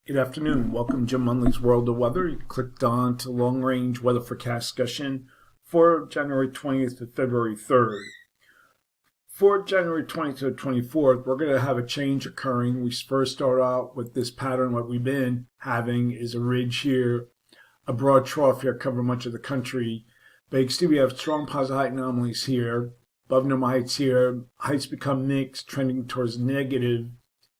Good afternoon. Welcome to Jim Munley's World of Weather. You clicked on to Long Range Weather Forecast discussion for January 20th to February 3rd. For January 20th to 24th, we're going to have a change occurring. We first start out with this pattern. What we've been having is a ridge here, a broad trough here covering much of the country. But you can see we have strong positive height anomalies here. Above normal heights here. Heights become mixed, trending towards negative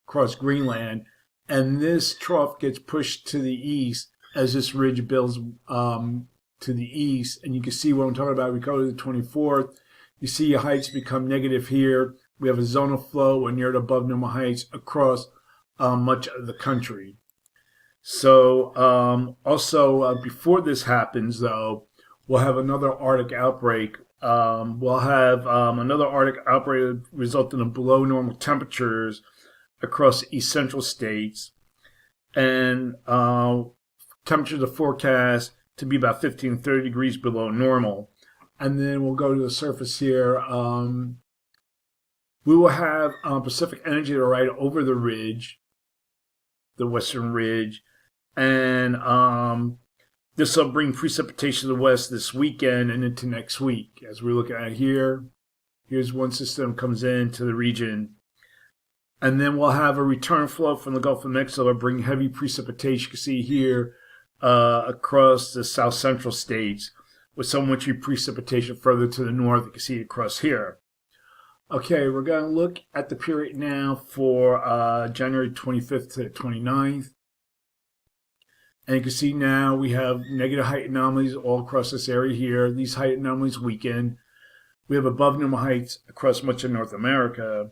across Greenland. And this trough gets pushed to the east as this ridge builds to the east. And you can see what I'm talking about. We go to the 24th. You see your heights become negative here. We have a zonal flow and near to above normal heights across much of the country. So before this happens, though, we'll have another Arctic outbreak. We'll have another Arctic outbreak resulting in below normal temperatures across the east central states, and temperatures are forecast to be about 15 to 30 degrees below normal. And then we'll go to the surface here. We will have Pacific energy right over the ridge, the western ridge, and this will bring precipitation to the west this weekend and into next week. As we're looking at here, here's one system comes into the region. And then we'll have a return flow from the Gulf of Mexico to bring heavy precipitation. You can see here across the south central states with some wintry precipitation further to the north. You can see it across here. Okay, we're going to look at the period now for January 25th to the 29th. And you can see now we have negative height anomalies all across this area here. These height anomalies weaken. We have above normal heights across much of North America,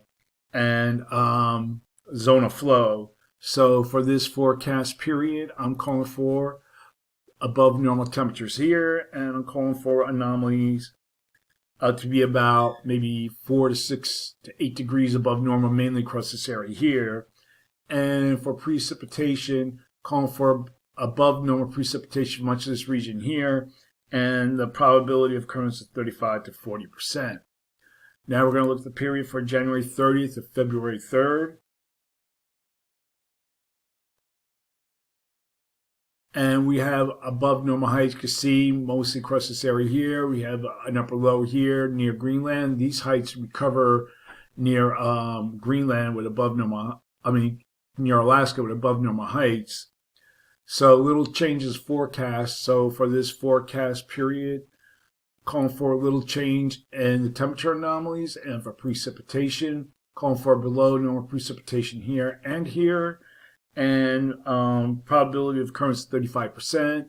and zone of flow. So for this forecast period, I'm calling for above normal temperatures here, and I'm calling for anomalies to be about maybe 4 to 6 to 8 degrees above normal, mainly across this area here. And for precipitation, calling for above normal precipitation much of this region here, and the probability of occurrence is 35 to 40%. Now we're going to look at the period for January 30th to February 3rd. And we have above normal heights. You can see mostly across this area here. We have an upper low here near Greenland. These heights recover near Greenland with above normal, near Alaska with above normal heights. So little changes forecast. So for this forecast period, calling for a little change in the temperature anomalies, and for precipitation, calling for below normal precipitation here and here, and probability of occurrence 35%,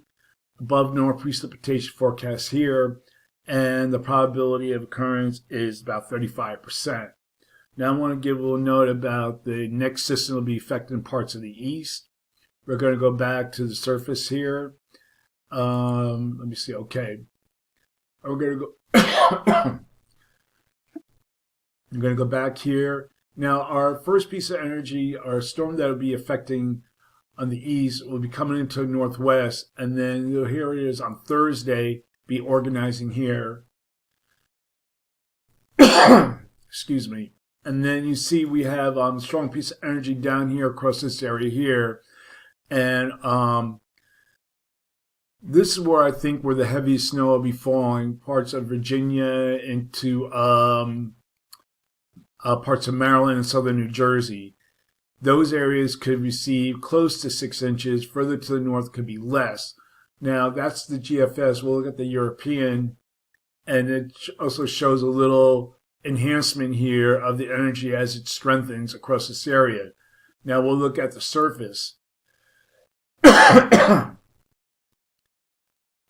above normal precipitation forecast here, and the probability of occurrence is about 35%. Now I want to give a little note about the next system that will be affecting parts of the east. We're going to go back to the surface here. Let me see. Okay. We're going to go I'm going to go back here. Now, our first piece of energy, our storm that will be affecting on the east, will be coming into the northwest, and then here it is on Thursday, be organizing here. Excuse me. And then you see we have a strong piece of energy down here across this area here, and this is where I think where the heaviest snow will be falling, parts of Virginia into parts of Maryland and southern New Jersey. Those areas could receive close to 6 inches. Further to the north could be less. Now, that's the GFS. We'll look at the European, and it also shows a little enhancement here of the energy as it strengthens across this area. Now, we'll look at the surface.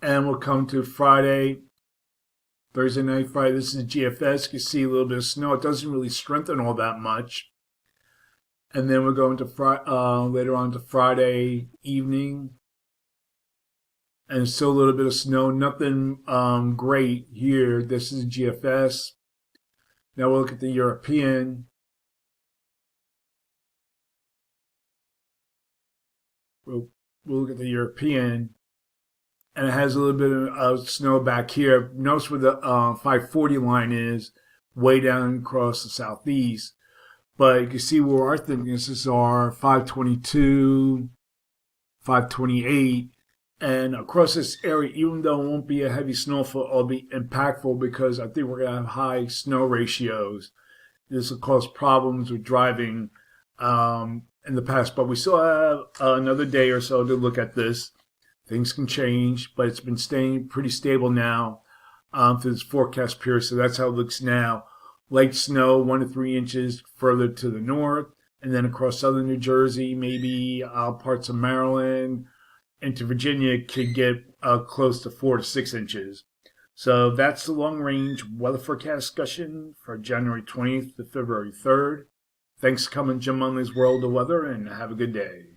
And we'll come to Friday, Thursday night, Friday. This is GFS. You can see a little bit of snow. It doesn't really strengthen all that much. And then we're going to later on to Friday evening. And still a little bit of snow. Nothing great here. This is GFS. Now we'll look at the European. We'll look at the European. and it has a little bit of snow back here. Notice where the 540 line is, way down across the southeast. But you can see where our thicknesses are 522, 528. And across this area, even though it won't be a heavy snowfall, it'll be impactful because I think we're going to have high snow ratios. This will cause problems with driving in the past. But we still have another day or so to look at this. Things can change, but it's been staying pretty stable now through this forecast period. So that's how it looks now. Light snow, 1 to 3 inches further to the north, and then across southern New Jersey, maybe parts of Maryland into Virginia could get close to 4 to 6 inches. So that's the long range weather forecast discussion for January 20th to February 3rd. Thanks for coming to Jim Munley's World of Weather, and have a good day.